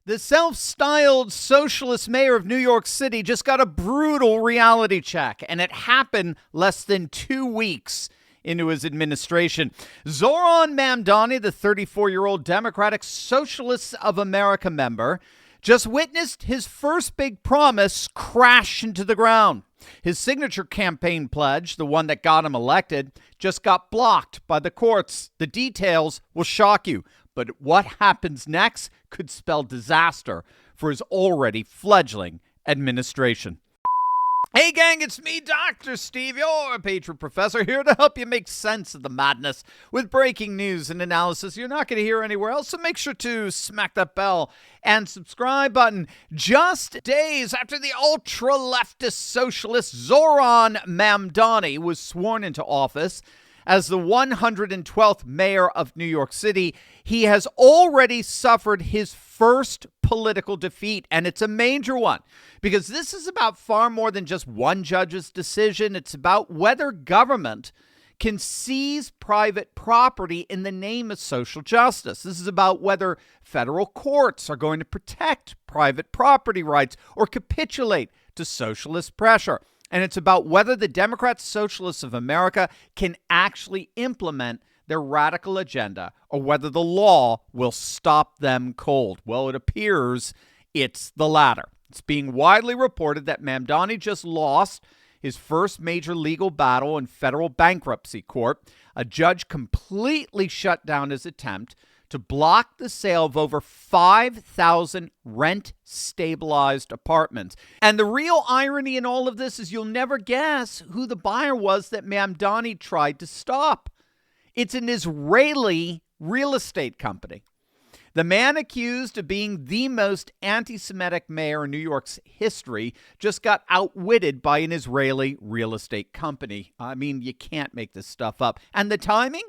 The self-styled socialist mayor of New York City just got a brutal reality check, and it happened less than 2 weeks into his administration. Zoran Mamdani, the 34-year-old Democratic Socialists of America member, just witnessed his first big promise crash into the ground. His signature campaign pledge, the one that got him elected, just got blocked by the courts. The details will shock you, but what happens next could spell disaster for his already fledgling administration. Hey gang, it's me, Dr. Steve, your Patriot Professor, here to help you make sense of the madness with breaking news and analysis you're not going to hear anywhere else, so make sure to smack that bell and subscribe button. Just days after the ultra-leftist socialist Zoran Mamdani was sworn into office as the 112th mayor of New York City, he has already suffered his first political defeat, and it's a major one, because this is about far more than just one judge's decision. It's about whether government can seize private property in the name of social justice. This is about whether federal courts are going to protect private property rights or capitulate to socialist pressure. And it's about whether the Democrat Socialists of America can actually implement their radical agenda or whether the law will stop them cold. Well, it appears it's the latter. It's being widely reported that Mamdani just lost his first major legal battle in federal bankruptcy court. A judge completely shut down his attempt to block the sale of over 5,000 rent-stabilized apartments. And the real irony in all of this is you'll never guess who the buyer was that Mamdani tried to stop. It's an Israeli real estate company. The man accused of being the most anti-Semitic mayor in New York's history just got outwitted by an Israeli real estate company. I mean, you can't make this stuff up. And the timing?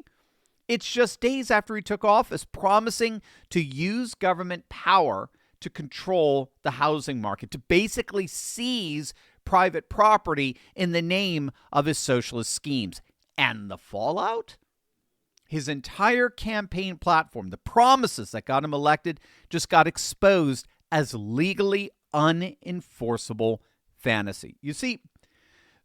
It's just days after he took office, promising to use government power to control the housing market, to basically seize private property in the name of his socialist schemes. And the fallout? His entire campaign platform, the promises that got him elected, just got exposed as legally unenforceable fantasy. You see,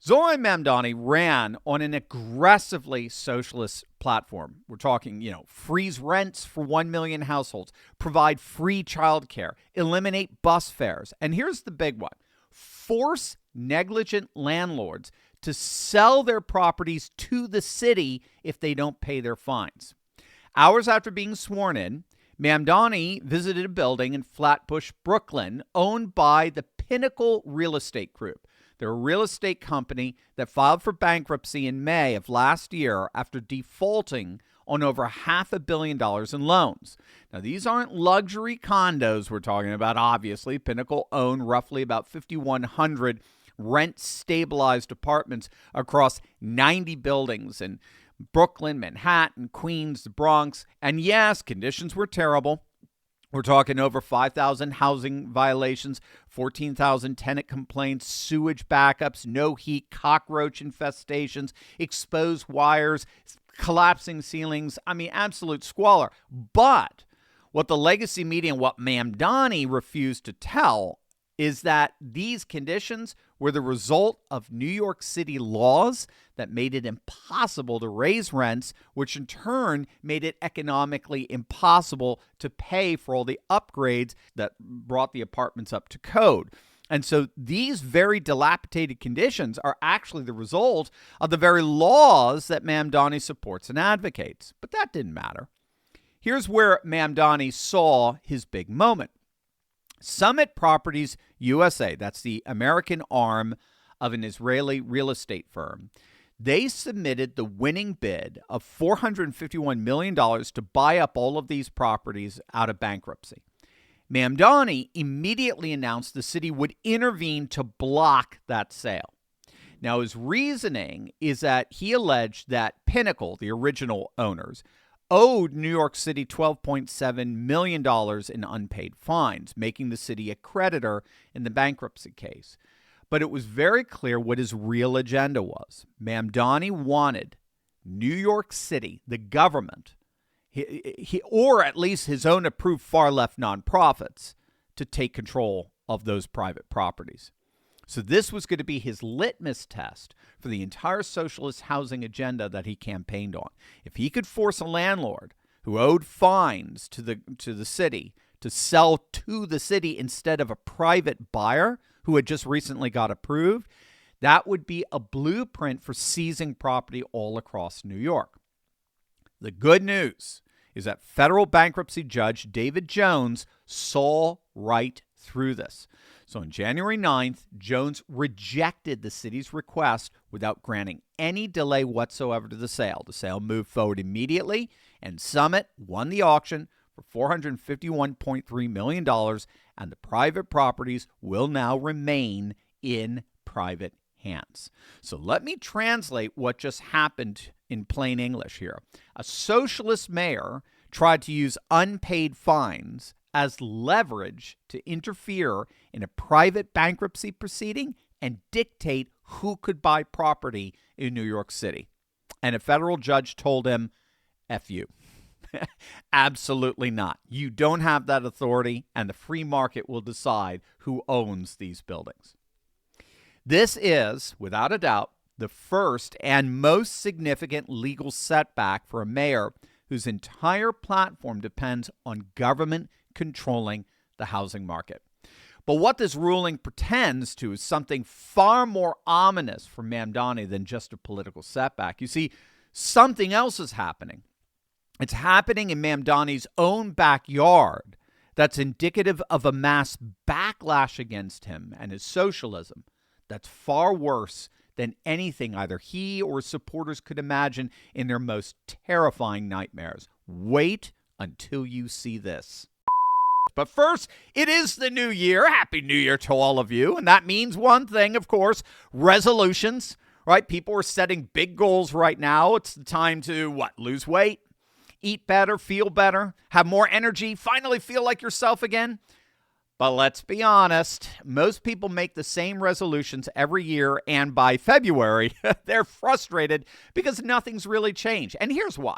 Zoran Mamdani ran on an aggressively socialist platform. We're talking, freeze rents for 1 million households, provide free childcare, eliminate bus fares. And here's the big one: force negligent landlords to sell their properties to the city if they don't pay their fines. Hours after being sworn in, Mamdani visited a building in Flatbush, Brooklyn, owned by the Pinnacle Real Estate Group. They're a real estate company that filed for bankruptcy in May of last year after defaulting on over $500 million in loans. Now, these aren't luxury condos we're talking about, obviously. Pinnacle owned roughly about 5,100 rent-stabilized apartments across 90 buildings in Brooklyn, Manhattan, Queens, the Bronx. And yes, conditions were terrible. We're talking over 5,000 housing violations, 14,000 tenant complaints, sewage backups, no heat, cockroach infestations, exposed wires, collapsing ceilings. I mean, absolute squalor. But what the legacy media and what Mamdani refused to tell is that these conditions were the result of New York City laws that made it impossible to raise rents, which in turn made it economically impossible to pay for all the upgrades that brought the apartments up to code. And so these very dilapidated conditions are actually the result of the very laws that Mamdani supports and advocates. But that didn't matter. Here's where Mamdani saw his big moment. Summit Properties USA, that's the American arm of an Israeli real estate firm, they submitted the winning bid of $451 million to buy up all of these properties out of bankruptcy. Mamdani immediately announced the city would intervene to block that sale. Now, his reasoning is that he alleged that Pinnacle, the original owners, owed New York City $12.7 million in unpaid fines, making the city a creditor in the bankruptcy case. But it was very clear what his real agenda was. Mamdani wanted New York City, the government, or at least his own approved far-left nonprofits, to take control of those private properties. So this was going to be his litmus test for the entire socialist housing agenda that he campaigned on. If he could force a landlord who owed fines to the city to sell to the city instead of a private buyer who had just recently got approved, that would be a blueprint for seizing property all across New York. The good news is that federal bankruptcy judge David Jones saw right through this. So on January 9th, Jones rejected the city's request without granting any delay whatsoever to the sale. The sale moved forward immediately, and Summit won the auction for $451.3 million, and the private properties will now remain in private hands. So let me translate what just happened in plain English here. A socialist mayor tried to use unpaid fines as leverage to interfere in a private bankruptcy proceeding and dictate who could buy property in New York City. And a federal judge told him, F you. Absolutely not. You don't have that authority, and the free market will decide who owns these buildings. This is, without a doubt, the first and most significant legal setback for a mayor whose entire platform depends on government controlling the housing market. But what this ruling pretends to is something far more ominous for Mamdani than just a political setback. You see, something else is happening. It's happening in Mamdani's own backyard that's indicative of a mass backlash against him and his socialism that's far worse than anything either he or his supporters could imagine in their most terrifying nightmares. Wait until you see this. But first, it is the new year. Happy New Year to all of you. And that means one thing, of course, resolutions, right? People are setting big goals right now. It's the time to, lose weight, eat better, feel better, have more energy, finally feel like yourself again. But let's be honest, most people make the same resolutions every year, and by February, they're frustrated because nothing's really changed. And here's why.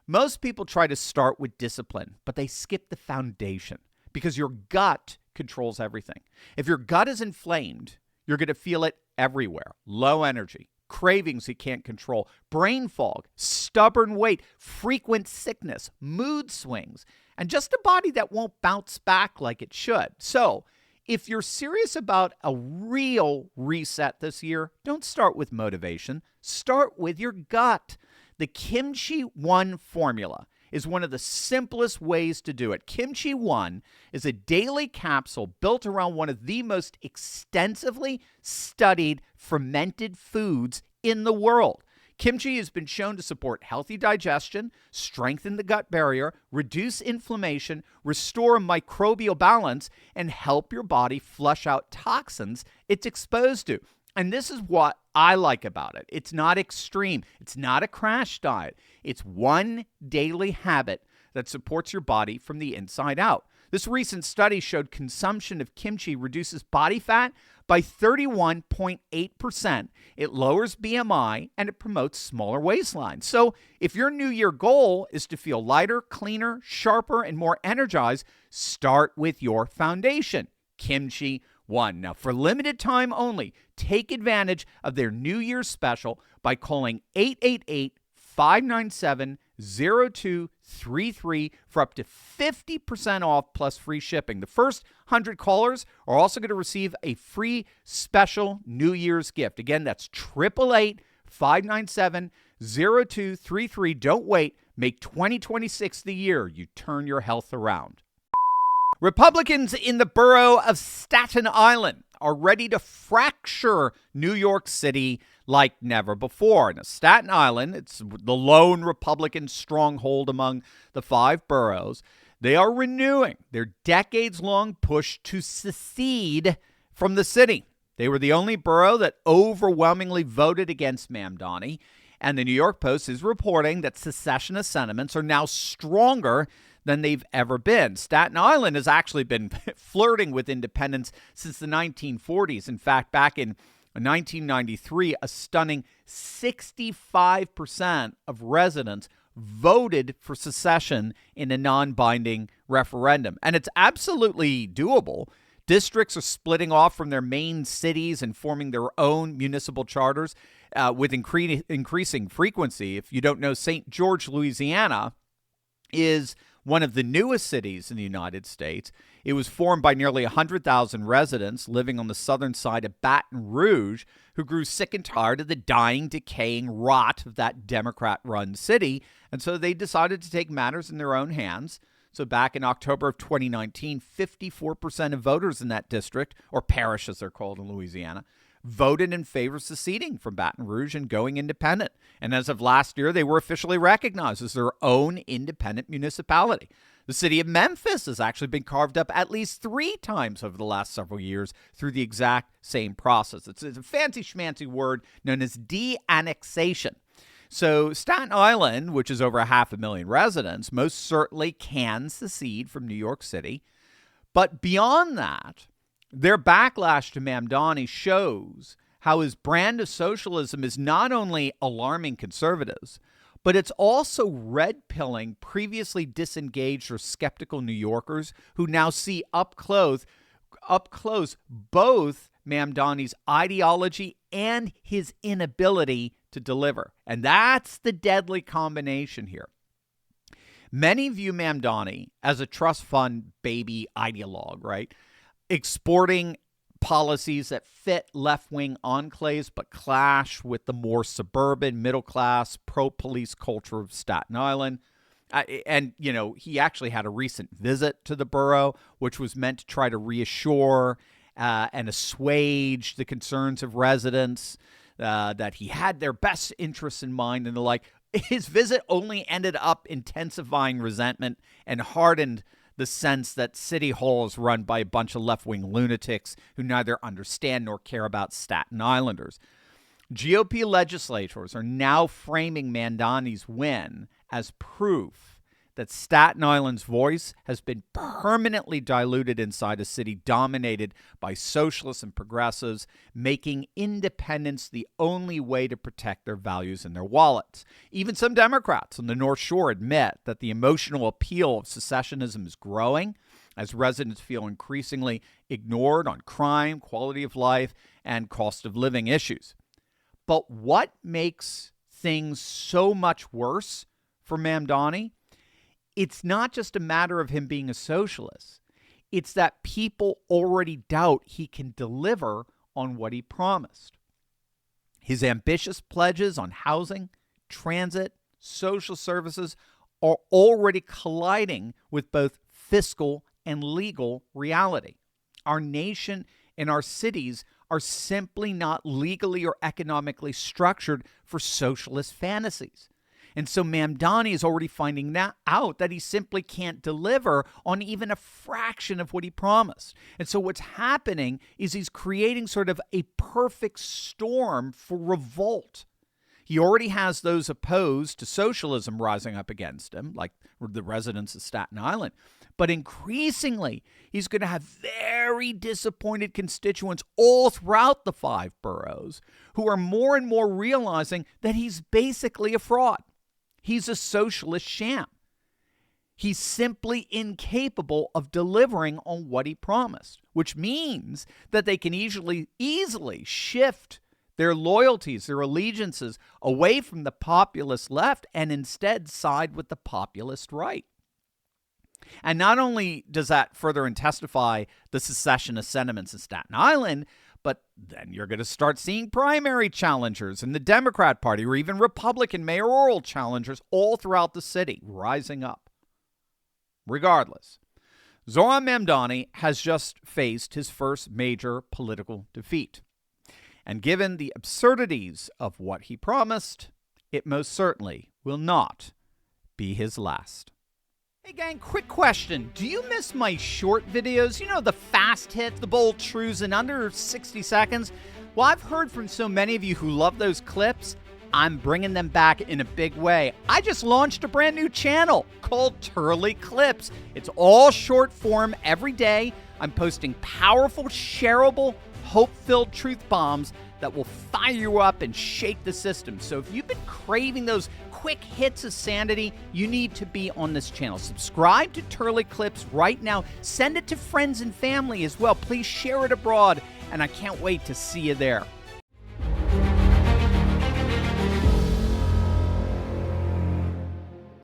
Most people try to start with discipline, but they skip the foundation because your gut controls everything. If your gut is inflamed, you're going to feel it everywhere. Low energy, cravings you can't control, brain fog, stubborn weight, frequent sickness, mood swings, and just a body that won't bounce back like it should. So, if you're serious about a real reset this year, don't start with motivation. Start with your gut. The Kimchi 1 formula is one of the simplest ways to do it. Kimchi 1 is a daily capsule built around one of the most extensively studied fermented foods in the world. Kimchi has been shown to support healthy digestion, strengthen the gut barrier, reduce inflammation, restore microbial balance, and help your body flush out toxins it's exposed to. And this is what I like about it. It's not extreme. It's not a crash diet. It's one daily habit that supports your body from the inside out. This recent study showed consumption of kimchi reduces body fat by 31.8%. It lowers BMI, and it promotes smaller waistlines. So if your New Year goal is to feel lighter, cleaner, sharper, and more energized, start with your foundation, Kimchi 1. Now, for limited time only, take advantage of their New Year's special by calling 888-597-0233 for up to 50% off plus free shipping. The first 100 callers are also going to receive a free special New Year's gift. Again, that's 888-597-0233. Don't wait. Make 2026 the year you turn your health around. Republicans in the borough of Staten Island are ready to fracture New York City like never before. Now, Staten Island, it's the lone Republican stronghold among the 5 boroughs. They are renewing their decades-long push to secede from the city. They were the only borough that overwhelmingly voted against Mamdani, and the New York Post is reporting that secessionist sentiments are now stronger than they've ever been. Staten Island has actually been flirting with independence since the 1940s. In fact, back in 1993, a stunning 65% of residents voted for secession in a non-binding referendum. And it's absolutely doable. Districts are splitting off from their main cities and forming their own municipal charters with increasing frequency. If you don't know, St. George, Louisiana is one of the newest cities in the United States. It was formed by nearly 100,000 residents living on the southern side of Baton Rouge who grew sick and tired of the dying, decaying rot of that Democrat-run city. And so they decided to take matters in their own hands. So back in October of 2019, 54% of voters in that district, or parish as they're called in Louisiana, voted in favor of seceding from Baton Rouge and going independent. And as of last year, they were officially recognized as their own independent municipality. The city of Memphis has actually been carved up at least 3 times over the last several years through the exact same process. It's a fancy schmancy word known as de-annexation. So Staten Island, which is over 500,000 residents, most certainly can secede from New York City. But beyond that, their backlash to Mamdani shows how his brand of socialism is not only alarming conservatives, but it's also red-pilling previously disengaged or skeptical New Yorkers who now see up close both Mamdani's ideology and his inability to deliver. And that's the deadly combination here. Many view Mamdani as a trust fund baby ideologue, right? Exporting policies that fit left-wing enclaves but clash with the more suburban, middle-class, pro-police culture of Staten Island. And, you know, he actually had a recent visit to the borough, which was meant to try to reassure and assuage the concerns of residents that he had their best interests in mind and the like. His visit only ended up intensifying resentment and hardened the sense that City Hall is run by a bunch of left-wing lunatics who neither understand nor care about Staten Islanders. GOP legislators are now framing Mamdani's win as proof that Staten Island's voice has been permanently diluted inside a city dominated by socialists and progressives, making independence the only way to protect their values and their wallets. Even some Democrats on the North Shore admit that the emotional appeal of secessionism is growing as residents feel increasingly ignored on crime, quality of life, and cost of living issues. But what makes things so much worse for Mamdani? It's not just a matter of him being a socialist. It's that people already doubt he can deliver on what he promised. His ambitious pledges on housing, transit, social services are already colliding with both fiscal and legal reality. Our nation and our cities are simply not legally or economically structured for socialist fantasies. And so Mamdani is already finding out that he simply can't deliver on even a fraction of what he promised. And so what's happening is he's creating sort of a perfect storm for revolt. He already has those opposed to socialism rising up against him, like the residents of Staten Island. But increasingly, he's going to have very disappointed constituents all throughout the 5 boroughs who are more and more realizing that he's basically a fraud. He's a socialist sham. He's simply incapable of delivering on what he promised, which means that they can easily shift their loyalties, their allegiances away from the populist left and instead side with the populist right. And not only does that further intensify the secessionist sentiments in Staten Island, but then you're going to start seeing primary challengers in the Democrat Party or even Republican mayoral challengers all throughout the city rising up. Regardless, Zoran Mamdani has just faced his first major political defeat. And given the absurdities of what he promised, it most certainly will not be his last. Hey gang, quick question. Do you miss my short videos? You know, the fast hits, the bold truths in under 60 seconds? Well, I've heard from so many of you who love those clips, I'm bringing them back in a big way. I just launched a brand new channel called Turley Clips. It's all short form every day. I'm posting powerful, shareable, hope-filled truth bombs that will fire you up and shake the system. So if you've been craving those quick hits of sanity, you need to be on this channel. Subscribe to Turley Clips right now. Send it to friends and family as well. Please share it abroad, and I can't wait to see you there.